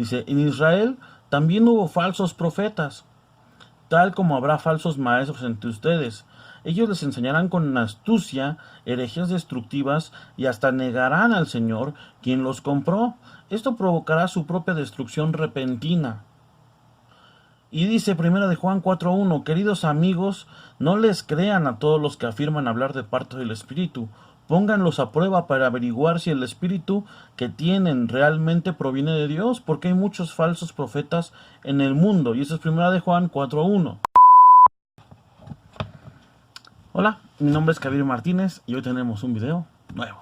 Dice, en Israel también hubo falsos profetas, tal como habrá falsos maestros entre ustedes. Ellos les enseñarán con astucia herejías destructivas y hasta negarán al Señor, quien los compró. Esto provocará su propia destrucción repentina. Y dice Primera de Juan 4:1, queridos amigos, no les crean a todos los que afirman hablar de parte del Espíritu. Pónganlos a prueba para averiguar si el Espíritu que tienen realmente proviene de Dios, porque hay muchos falsos profetas en el mundo. Y eso es Primera de Juan 4:1. Hola, mi nombre es Javier Martínez y hoy tenemos un video nuevo.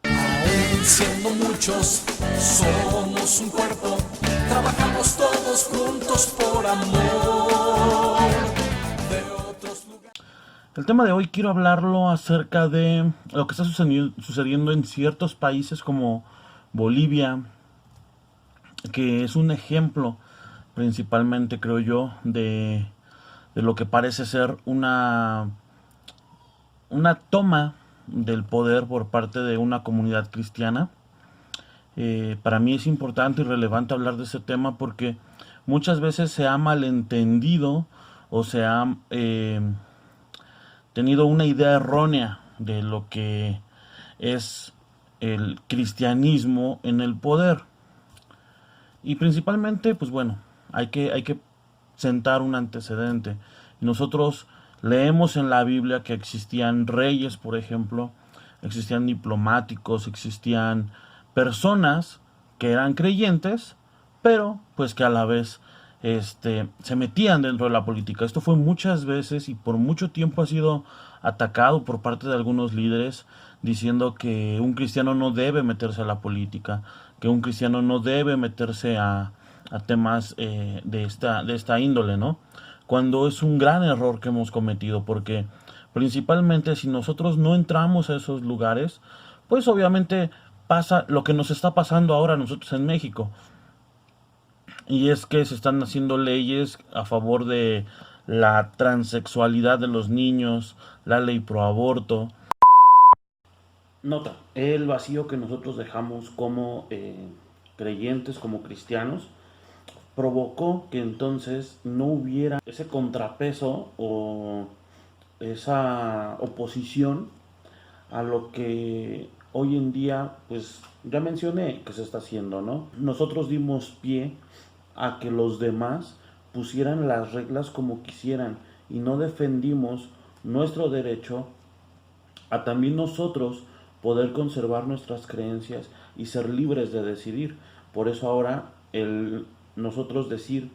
Aún siendo muchos, somos un cuerpo, trabajamos todos juntos por amor de otros lugares. El tema de hoy quiero hablarlo acerca de lo que está sucediendo en ciertos países como Bolivia, que es un ejemplo principalmente, creo yo, de lo que parece ser una toma del poder por parte de una comunidad cristiana. Para mí es importante y relevante hablar de ese tema porque muchas veces se ha malentendido o se ha tenido una idea errónea de lo que es el cristianismo en el poder. Y principalmente, pues bueno, hay que sentar un antecedente. Nosotros leemos en la Biblia que existían reyes, por ejemplo, existían diplomáticos, existían personas que eran creyentes, pero pues que a la vez se metían dentro de la política. Esto fue muchas veces y por mucho tiempo ha sido atacado por parte de algunos líderes diciendo que un cristiano no debe meterse a la política, que un cristiano no debe meterse a temas de esta índole, ¿no? Cuando es un gran error que hemos cometido, porque principalmente si nosotros no entramos a esos lugares, pues obviamente pasa lo que nos está pasando ahora a nosotros en México. Y es que se están haciendo leyes a favor de la transexualidad de los niños, la ley pro aborto. Nota, el vacío que nosotros dejamos como creyentes, como cristianos, provocó que entonces no hubiera ese contrapeso o esa oposición a lo que hoy en día, pues ya mencioné que se está haciendo, ¿no? Nosotros dimos pie a que los demás pusieran las reglas como quisieran y no defendimos nuestro derecho a también nosotros poder conservar nuestras creencias y ser libres de decidir. Por eso ahora nosotros decir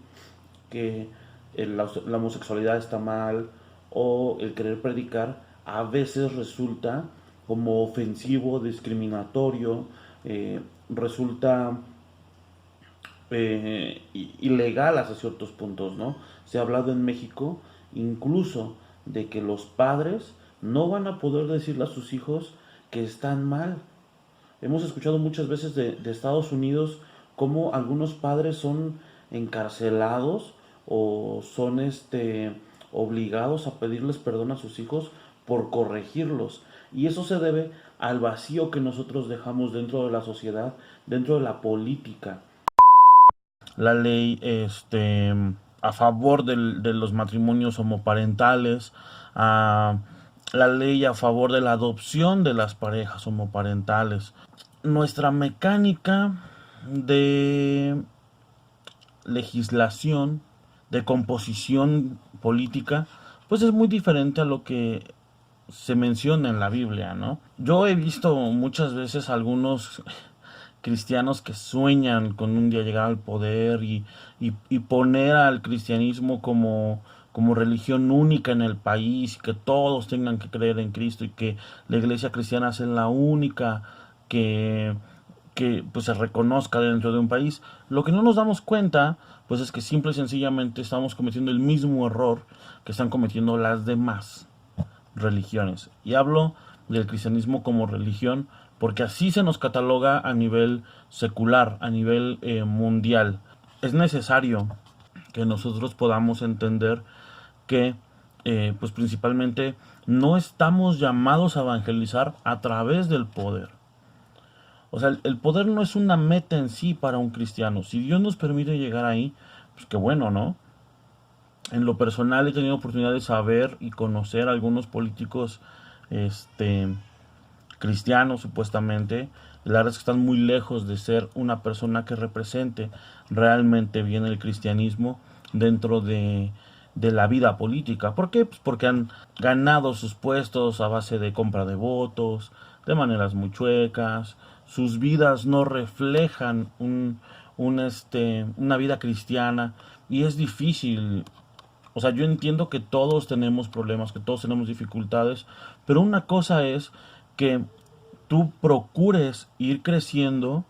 que la homosexualidad está mal o el querer predicar a veces resulta como ofensivo, discriminatorio, resulta ilegal hasta ciertos puntos, ¿no? Se ha hablado en México incluso de que los padres no van a poder decirle a sus hijos que están mal. Hemos escuchado muchas veces de Estados Unidos cómo algunos padres son encarcelados o son obligados a pedirles perdón a sus hijos por corregirlos. Y eso se debe al vacío que nosotros dejamos dentro de la sociedad, dentro de la política. La ley a favor de los matrimonios homoparentales, la ley a favor de la adopción de las parejas homoparentales. Nuestra mecánica de legislación, de composición política, pues es muy diferente a lo que se menciona en la Biblia, ¿no? Yo he visto muchas veces algunos cristianos que sueñan con un día llegar al poder y poner al cristianismo como religión única en el país, y que todos tengan que creer en Cristo y que la iglesia cristiana sea la única que pues se reconozca dentro de un país. Lo que no nos damos cuenta pues es que simple y sencillamente estamos cometiendo el mismo error que están cometiendo las demás religiones. Y hablo del cristianismo como religión porque así se nos cataloga a nivel secular, a nivel mundial. Es necesario que nosotros podamos entender que pues principalmente no estamos llamados a evangelizar a través del poder. O sea, el poder no es una meta en sí para un cristiano. Si Dios nos permite llegar ahí, pues qué bueno, ¿no? En lo personal he tenido oportunidad de saber y conocer a algunos políticos, este, cristianos supuestamente. La verdad es que están muy lejos de ser una persona que represente realmente bien el cristianismo dentro de la vida política. ¿Por qué? Pues porque han ganado sus puestos a base de compra de votos, de maneras muy chuecas. Sus vidas no reflejan una vida cristiana y es difícil. O sea, yo entiendo que todos tenemos problemas, que todos tenemos dificultades, pero una cosa es que tú procures ir creciendo,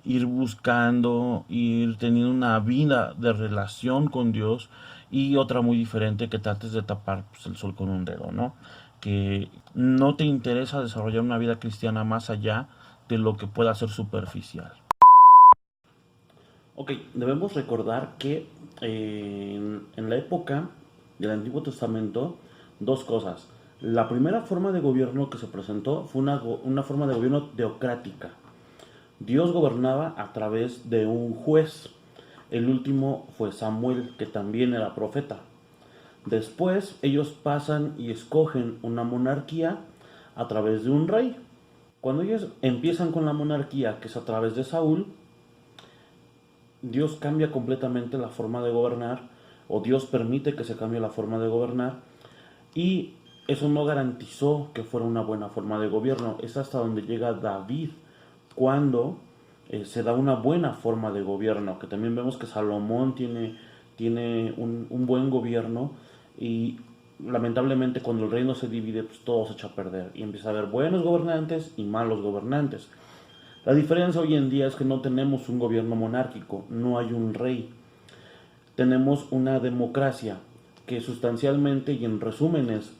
ir buscando, ir teniendo una vida de relación con Dios, y otra muy diferente, que trates de tapar, pues, el sol con un dedo, ¿no? Que no te interesa desarrollar una vida cristiana más allá de lo que pueda ser superficial. Ok, debemos recordar que en la época del Antiguo Testamento, dos cosas. La primera forma de gobierno que se presentó fue una forma de gobierno teocrática. Dios gobernaba a través de un juez. El último fue Samuel, que también era profeta. Después ellos pasan y escogen una monarquía a través de un rey. Cuando ellos empiezan con la monarquía, que es a través de Saúl, Dios cambia completamente la forma de gobernar, o Dios permite que se cambie la forma de gobernar, y eso no garantizó que fuera una buena forma de gobierno. Es hasta donde llega David, cuando se da una buena forma de gobierno, que también vemos que Salomón tiene un buen gobierno, y lamentablemente cuando el reino se divide, pues todo se echa a perder, y empieza a haber buenos gobernantes y malos gobernantes. La diferencia hoy en día es que no tenemos un gobierno monárquico, no hay un rey. Tenemos una democracia que sustancialmente y en resumen es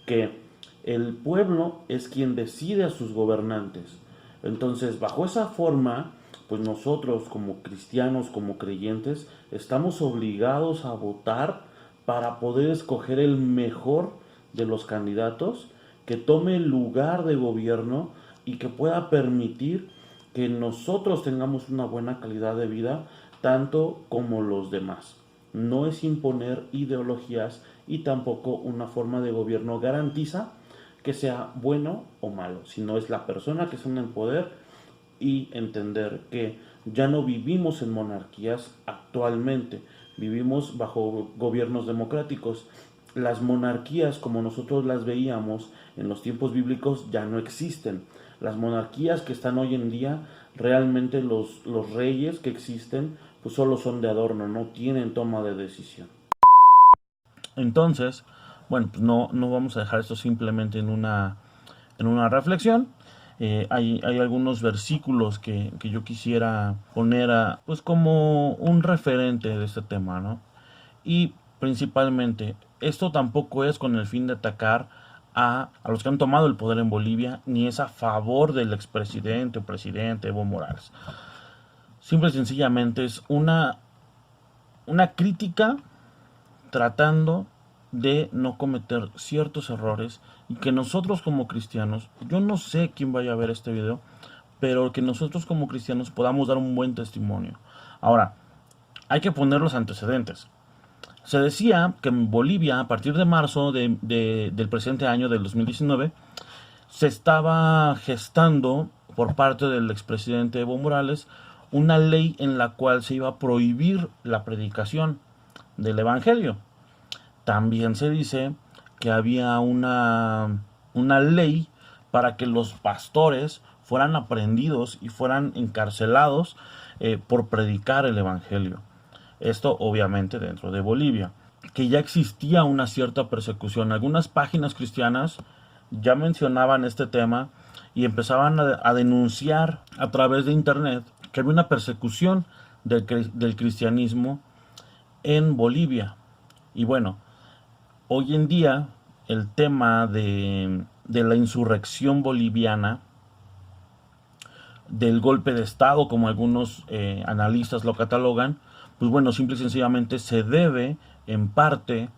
que el pueblo es quien decide a sus gobernantes. Entonces, bajo esa forma, pues nosotros como cristianos, como creyentes, estamos obligados a votar para poder escoger el mejor de los candidatos que tome el lugar de gobierno y que pueda permitir que nosotros tengamos una buena calidad de vida, tanto como los demás. No es imponer ideologías, y tampoco una forma de gobierno garantiza que sea bueno o malo, sino es la persona que está en el poder, y entender que ya no vivimos en monarquías actualmente, vivimos bajo gobiernos democráticos. Las monarquías como nosotros las veíamos en los tiempos bíblicos ya no existen. Las monarquías que están hoy en día, realmente los reyes que existen, pues solo son de adorno, no tienen toma de decisión. Entonces, bueno, pues no vamos a dejar esto simplemente en una reflexión. Hay algunos versículos que yo quisiera poner pues como un referente de este tema, ¿no? Y principalmente, esto tampoco es con el fin de atacar a los que han tomado el poder en Bolivia, ni es a favor del expresidente o presidente Evo Morales. Simple y sencillamente es una crítica tratando de no cometer ciertos errores, y que nosotros como cristianos, yo no sé quién vaya a ver este video, pero que nosotros como cristianos podamos dar un buen testimonio. Ahora, hay que poner los antecedentes. Se decía que en Bolivia, a partir de marzo del presente año, del 2019, se estaba gestando por parte del expresidente Evo Morales una ley en la cual se iba a prohibir la predicación del Evangelio. También se dice que había una ley para que los pastores fueran aprehendidos y fueran encarcelados por predicar el Evangelio. Esto obviamente dentro de Bolivia. Que ya existía una cierta persecución. Algunas páginas cristianas ya mencionaban este tema y empezaban a denunciar a través de internet que había una persecución del cristianismo en Bolivia. Y bueno, hoy en día el tema de la insurrección boliviana, del golpe de Estado, como algunos analistas lo catalogan, pues bueno, simple y sencillamente se debe en parte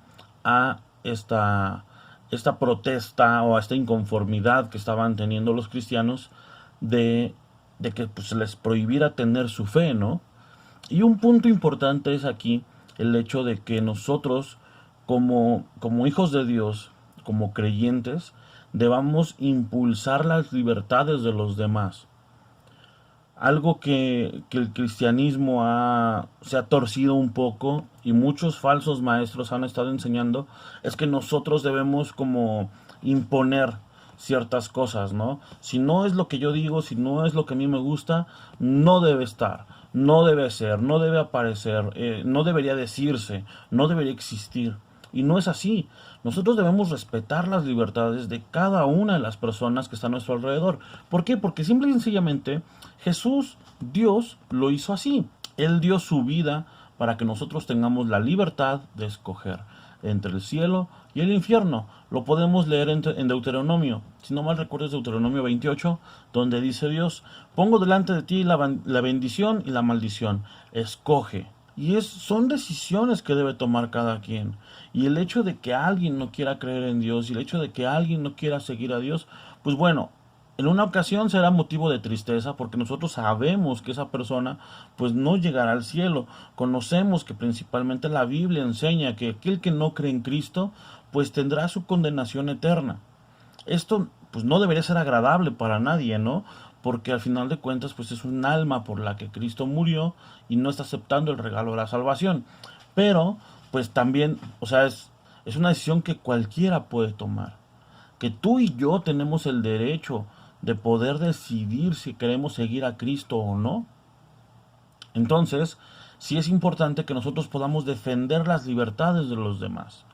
a esta protesta o a esta inconformidad que estaban teniendo los cristianos de de que pues, se les prohibiera tener su fe, ¿no? Y un punto importante es aquí el hecho de que nosotros, como hijos de Dios, como creyentes, debamos impulsar las libertades de los demás. Algo que el cristianismo se ha torcido un poco y muchos falsos maestros han estado enseñando es que nosotros debemos como imponer ciertas cosas, ¿no? Si no es lo que yo digo, si no es lo que a mí me gusta, no debe estar, no debe ser, no debe aparecer, no debería decirse, no debería existir. Y no es así. Nosotros debemos respetar las libertades de cada una de las personas que están a nuestro alrededor. ¿Por qué? Porque simple y sencillamente Jesús, Dios, lo hizo así. Él dio su vida para que nosotros tengamos la libertad de escoger entre el cielo y el infierno. Lo podemos leer en Deuteronomio. Si no mal recuerdo es Deuteronomio 28, donde dice Dios, pongo delante de ti la bendición y la maldición. Escoge. Y son decisiones que debe tomar cada quien. Y el hecho de que alguien no quiera creer en Dios y el hecho de que alguien no quiera seguir a Dios, pues bueno, en una ocasión será motivo de tristeza porque nosotros sabemos que esa persona pues no llegará al cielo. Conocemos que principalmente la Biblia enseña que aquel que no cree en Cristo pues tendrá su condenación eterna. Esto pues no debería ser agradable para nadie, ¿no? Porque al final de cuentas pues es un alma por la que Cristo murió y no está aceptando el regalo de la salvación. Pero pues también, o sea, es una decisión que cualquiera puede tomar. Que tú y yo tenemos el derecho de poder decidir si queremos seguir a Cristo o no. Entonces, sí es importante que nosotros podamos defender las libertades de los demás.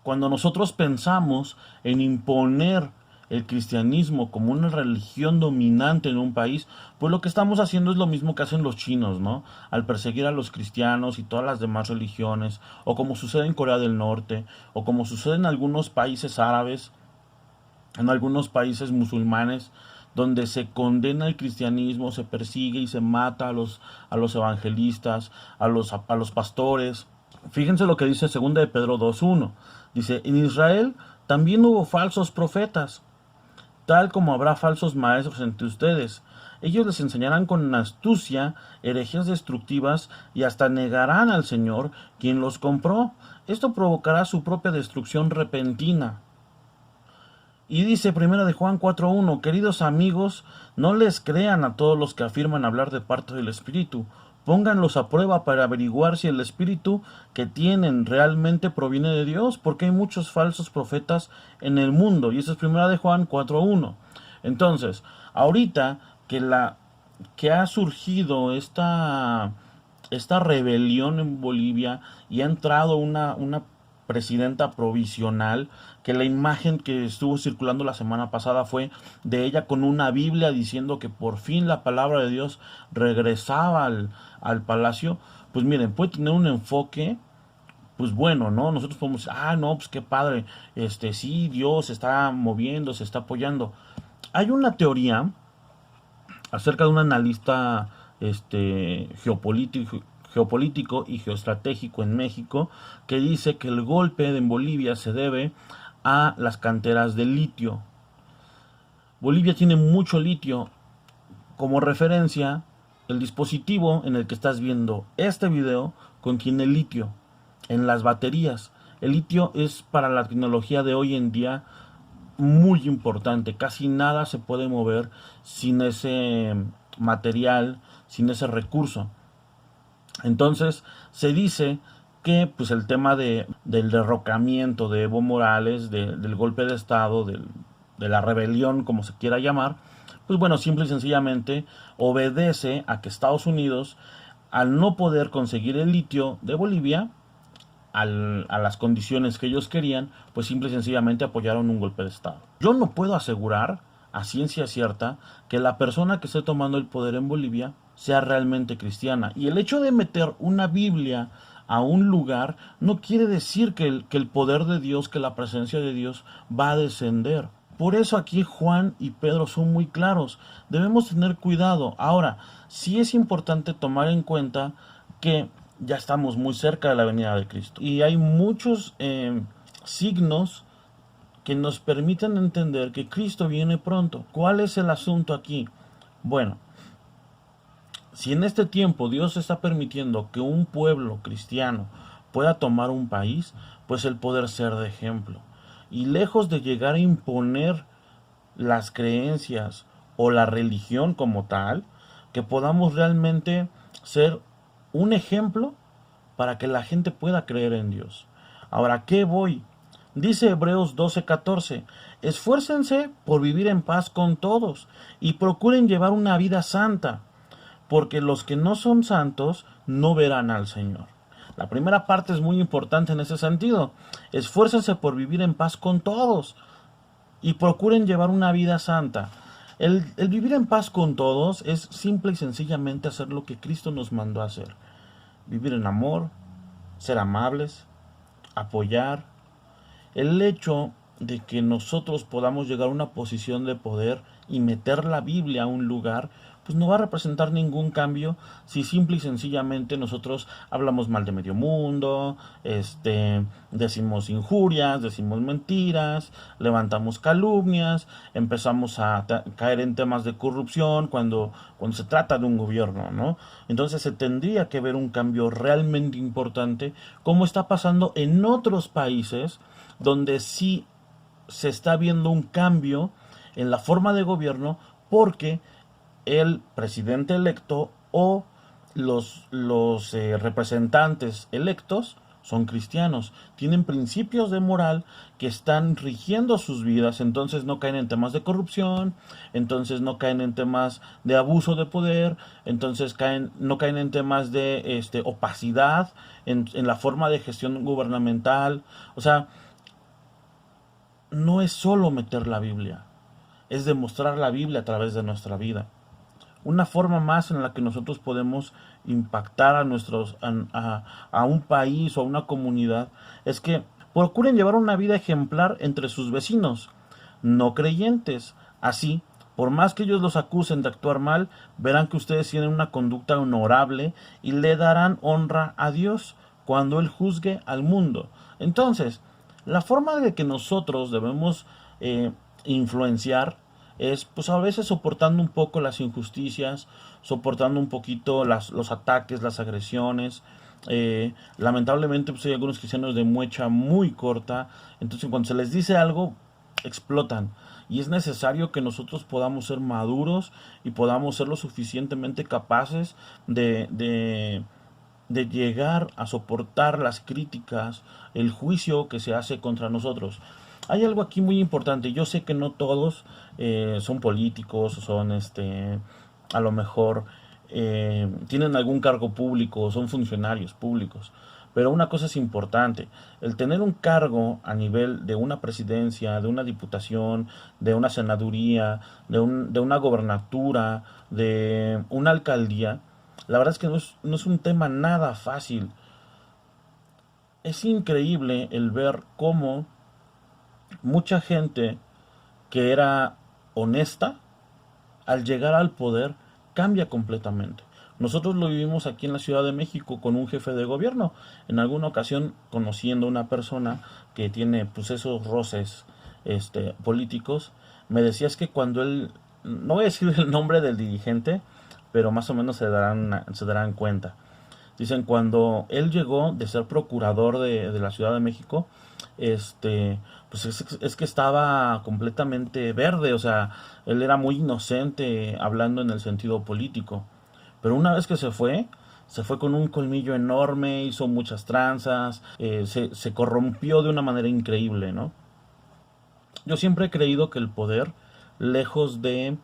Cuando nosotros pensamos en imponer el cristianismo como una religión dominante en un país, pues lo que estamos haciendo es lo mismo que hacen los chinos, ¿no? Al perseguir a los cristianos y todas las demás religiones, o como sucede en Corea del Norte, o como sucede en algunos países árabes, en algunos países musulmanes, donde se condena el cristianismo, se persigue y se mata a los evangelistas, a los pastores. Fíjense lo que dice 2 de Pedro 2:1. Dice, en Israel también hubo falsos profetas, tal como habrá falsos maestros entre ustedes. Ellos les enseñarán con astucia herejías destructivas y hasta negarán al Señor, quien los compró. Esto provocará su propia destrucción repentina. Y dice 1 de Juan 4:1, queridos amigos, no les crean a todos los que afirman hablar de parte del Espíritu. Pónganlos a prueba para averiguar si el Espíritu que tienen realmente proviene de Dios, porque hay muchos falsos profetas en el mundo. Y eso es 1 de Juan 4:1. Entonces, ahorita que ha surgido esta rebelión en Bolivia y ha entrado una presidenta provisional, que la imagen que estuvo circulando la semana pasada fue de ella con una Biblia diciendo que por fin la palabra de Dios regresaba al palacio, pues miren, puede tener un enfoque pues bueno, ¿no? Nosotros podemos decir, no, pues qué padre, sí, Dios se está moviendo, se está apoyando. Hay una teoría acerca de un analista geopolítico y geoestratégico en México, que dice que el golpe en Bolivia se debe a las canteras de litio. Bolivia tiene mucho litio. Como referencia, el dispositivo en el que estás viendo este video contiene litio en las baterías. El litio es para la tecnología de hoy en día muy importante. Casi nada se puede mover sin ese material, sin ese recurso. Entonces se dice que pues el tema del derrocamiento de Evo Morales, del golpe de estado, de la rebelión, como se quiera llamar, pues bueno, simple y sencillamente obedece a que Estados Unidos, al no poder conseguir el litio de Bolivia, a las condiciones que ellos querían, pues simple y sencillamente apoyaron un golpe de estado. Yo no puedo asegurar a ciencia cierta que la persona que esté tomando el poder en Bolivia sea realmente cristiana. Y el hecho de meter una Biblia a un lugar no quiere decir que el poder de Dios, que la presencia de Dios va a descender. Por eso aquí Juan y Pedro son muy claros. Debemos tener cuidado. Ahora, sí es importante tomar en cuenta que ya estamos muy cerca de la venida de Cristo. Y hay muchos signos que nos permiten entender que Cristo viene pronto. ¿Cuál es el asunto aquí? Bueno, Si en este tiempo Dios está permitiendo que un pueblo cristiano pueda tomar un país, pues el poder ser de ejemplo. Y lejos de llegar a imponer las creencias o la religión como tal, que podamos realmente ser un ejemplo para que la gente pueda creer en Dios. Ahora, ¿a qué voy? Dice Hebreos 12:14, esfuércense por vivir en paz con todos y procuren llevar una vida santa, porque los que no son santos no verán al Señor. La primera parte es muy importante en ese sentido. Esfuércense por vivir en paz con todos y procuren llevar una vida santa. El vivir en paz con todos es simple y sencillamente hacer lo que Cristo nos mandó a hacer. Vivir en amor, ser amables, apoyar. El hecho de que nosotros podamos llegar a una posición de poder y meter la Biblia a un lugar, pues no va a representar ningún cambio si simple y sencillamente nosotros hablamos mal de medio mundo, decimos injurias, decimos mentiras, levantamos calumnias, empezamos a caer en temas de corrupción cuando se trata de un gobierno, ¿no? Entonces se tendría que ver un cambio realmente importante, como está pasando en otros países donde sí se está viendo un cambio en la forma de gobierno porque el presidente electo o los representantes electos son cristianos, tienen principios de moral que están rigiendo sus vidas, entonces no caen en temas de corrupción, entonces no caen en temas de abuso de poder, entonces no caen en temas de opacidad en la forma de gestión gubernamental. O sea, no es solo meter la Biblia, es demostrar la Biblia a través de nuestra vida. Una forma más en la que nosotros podemos impactar a un país o a una comunidad es que procuren llevar una vida ejemplar entre sus vecinos, no creyentes. Así, por más que ellos los acusen de actuar mal, verán que ustedes tienen una conducta honorable y le darán honra a Dios cuando Él juzgue al mundo. Entonces, la forma de que nosotros debemos influenciar es pues a veces soportando un poco las injusticias, soportando un poquito los ataques, las agresiones. Lamentablemente pues hay algunos cristianos de muecha muy corta, entonces cuando se les dice algo explotan. Y es necesario que nosotros podamos ser maduros y podamos ser lo suficientemente capaces de llegar a soportar las críticas, el juicio que se hace contra nosotros. Hay algo aquí muy importante. Yo sé que no todos son políticos, son a lo mejor tienen algún cargo público, son funcionarios públicos. Pero una cosa es importante, el tener un cargo a nivel de una presidencia, de una diputación, de una senaduría, de una gobernatura, de una alcaldía, la verdad es que no es un tema nada fácil. Es increíble el ver cómo mucha gente que era honesta, al llegar al poder, cambia completamente. Nosotros lo vivimos aquí en la Ciudad de México con un jefe de gobierno. En alguna ocasión, conociendo a una persona que tiene pues esos roces políticos, me decía es que cuando él, no voy a decir el nombre del dirigente, pero más o menos se darán cuenta. Dicen, cuando él llegó de ser procurador de la Ciudad de México, pues es que estaba completamente verde, o sea, él era muy inocente hablando en el sentido político. Pero una vez que se fue con un colmillo enorme, hizo muchas tranzas, se corrompió de una manera increíble, ¿no? Yo siempre he creído que el poder, lejos de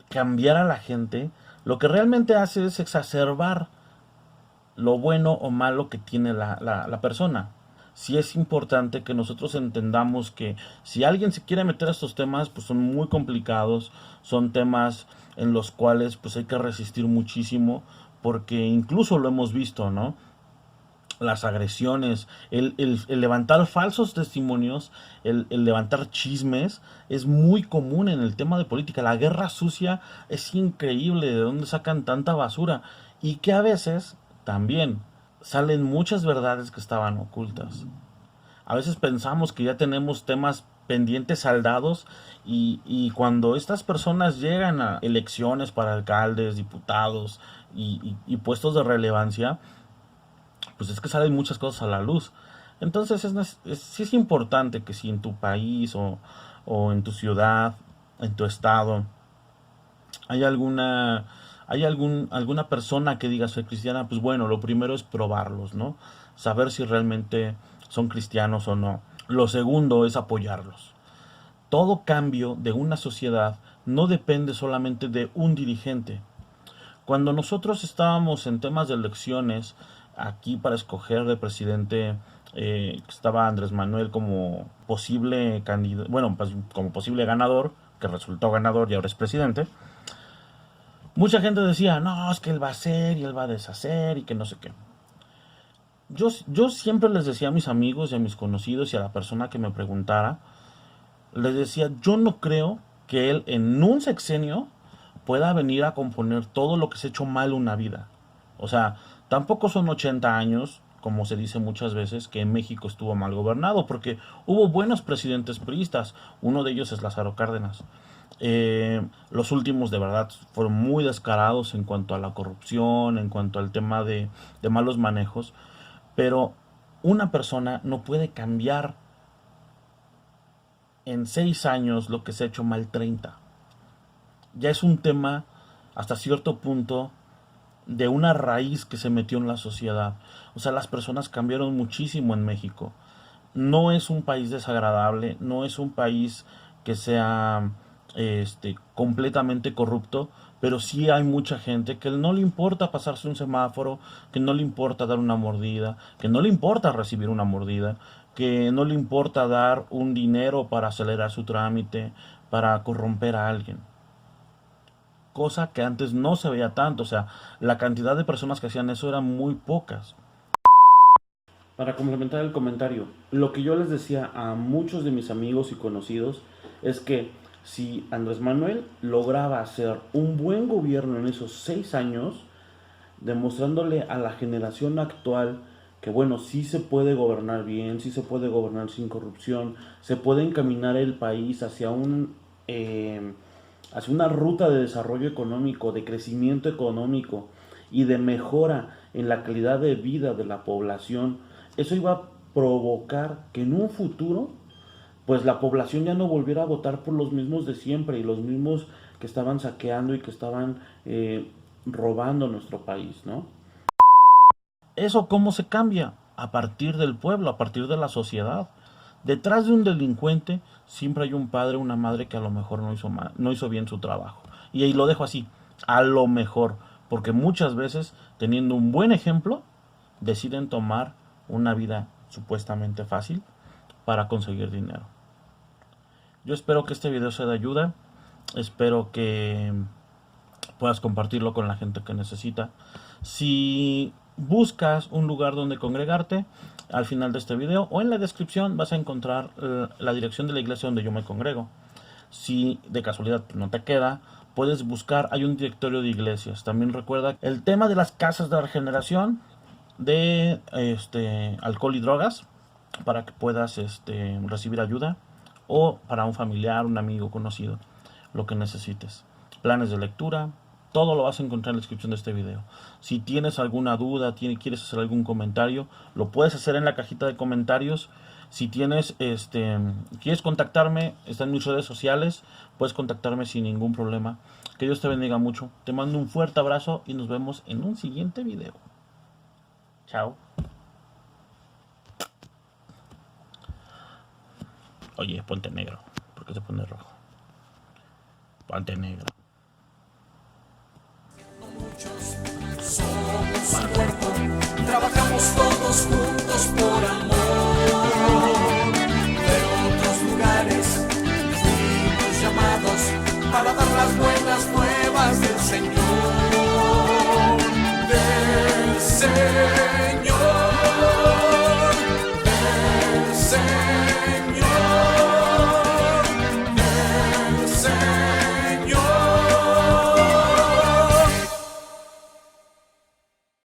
cambiar a la gente, lo que realmente hace es exacerbar lo bueno o malo que tiene la persona. Sí es importante que nosotros entendamos que si alguien se quiere meter a estos temas, pues son muy complicados, son temas en los cuales pues hay que resistir muchísimo, porque incluso lo hemos visto, ¿no? Las agresiones, el levantar falsos testimonios, el levantar chismes, es muy común en el tema de política. La guerra sucia es increíble de dónde sacan tanta basura y que a veces también salen muchas verdades que estaban ocultas. A veces pensamos que ya tenemos temas pendientes saldados y cuando estas personas llegan a elecciones para alcaldes, diputados y puestos de relevancia, pues es que salen muchas cosas a la luz. Entonces sí es importante que si en tu país o en tu ciudad, en tu estado, hay alguna persona que diga soy cristiana, pues bueno, lo primero es probarlos, ¿no? Saber si realmente son cristianos o no. Lo segundo es apoyarlos. Todo cambio de una sociedad no depende solamente de un dirigente. Cuando nosotros estábamos en temas de elecciones, aquí para escoger de presidente, estaba Andrés Manuel como posible candidato, bueno, pues como posible ganador, que resultó ganador y ahora es presidente. Mucha gente decía, no, es que él va a hacer y él va a deshacer y que no sé qué. Yo siempre les decía a mis amigos y a mis conocidos y a la persona que me preguntara, les decía, yo no creo que él en un sexenio pueda venir a componer todo lo que se ha hecho mal una vida. O sea, tampoco son 80 años, como se dice muchas veces, que México estuvo mal gobernado, porque hubo buenos presidentes priistas. Uno de ellos es Lázaro Cárdenas. Los últimos de verdad fueron muy descarados en cuanto a la corrupción, en cuanto al tema de malos manejos, pero una persona no puede cambiar en 6 años lo que se ha hecho mal 30. Ya es un tema hasta cierto punto de una raíz que se metió en la sociedad. O sea, las personas cambiaron muchísimo en México. No es un país desagradable, no es un país que sea completamente corrupto, pero sí hay mucha gente que no le importa pasarse un semáforo, que no le importa dar una mordida, que no le importa recibir una mordida, que no le importa dar un dinero para acelerar su trámite, para corromper a alguien. Cosa que antes no se veía tanto, o sea, la cantidad de personas que hacían eso eran muy pocas. Para complementar el comentario, lo que yo les decía a muchos de mis amigos y conocidos es que si Andrés Manuel lograba hacer un buen gobierno en esos 6 años, demostrándole a la generación actual que bueno, sí se puede gobernar bien, sí se puede gobernar sin corrupción, se puede encaminar el país hacia una ruta de desarrollo económico, de crecimiento económico y de mejora en la calidad de vida de la población. Eso iba a provocar que en un futuro pues la población ya no volviera a votar por los mismos de siempre y los mismos que estaban saqueando y que estaban robando nuestro país, ¿no? ¿Eso cómo se cambia? A partir del pueblo, a partir de la sociedad. Detrás de un delincuente siempre hay un padre o una madre que a lo mejor no hizo bien su trabajo. Y ahí lo dejo así, a lo mejor, porque muchas veces, teniendo un buen ejemplo, deciden tomar una vida supuestamente fácil para conseguir dinero. Yo espero que este video sea de ayuda, espero que puedas compartirlo con la gente que necesita. Si buscas un lugar donde congregarte, al final de este video o en la descripción vas a encontrar la dirección de la iglesia donde yo me congrego. Si de casualidad no te queda, puedes buscar, hay un directorio de iglesias. También recuerda el tema de las casas de regeneración de alcohol y drogas, para que puedas recibir ayuda, o para un familiar, un amigo, conocido, lo que necesites. Planes de lectura, todo lo vas a encontrar en la descripción de este video. Si tienes alguna duda, quieres hacer algún comentario, lo puedes hacer en la cajita de comentarios. Si quieres contactarme, está en mis redes sociales, puedes contactarme sin ningún problema. Que Dios te bendiga mucho. Te mando un fuerte abrazo y nos vemos en un siguiente video. Chao. Oye, ponte negro. ¿Por qué se pone rojo? Ponte negro. Somos un cuerpo, trabajamos todos juntos por amor. De otros lugares fuimos llamados para dar las buenas nuevas del Señor.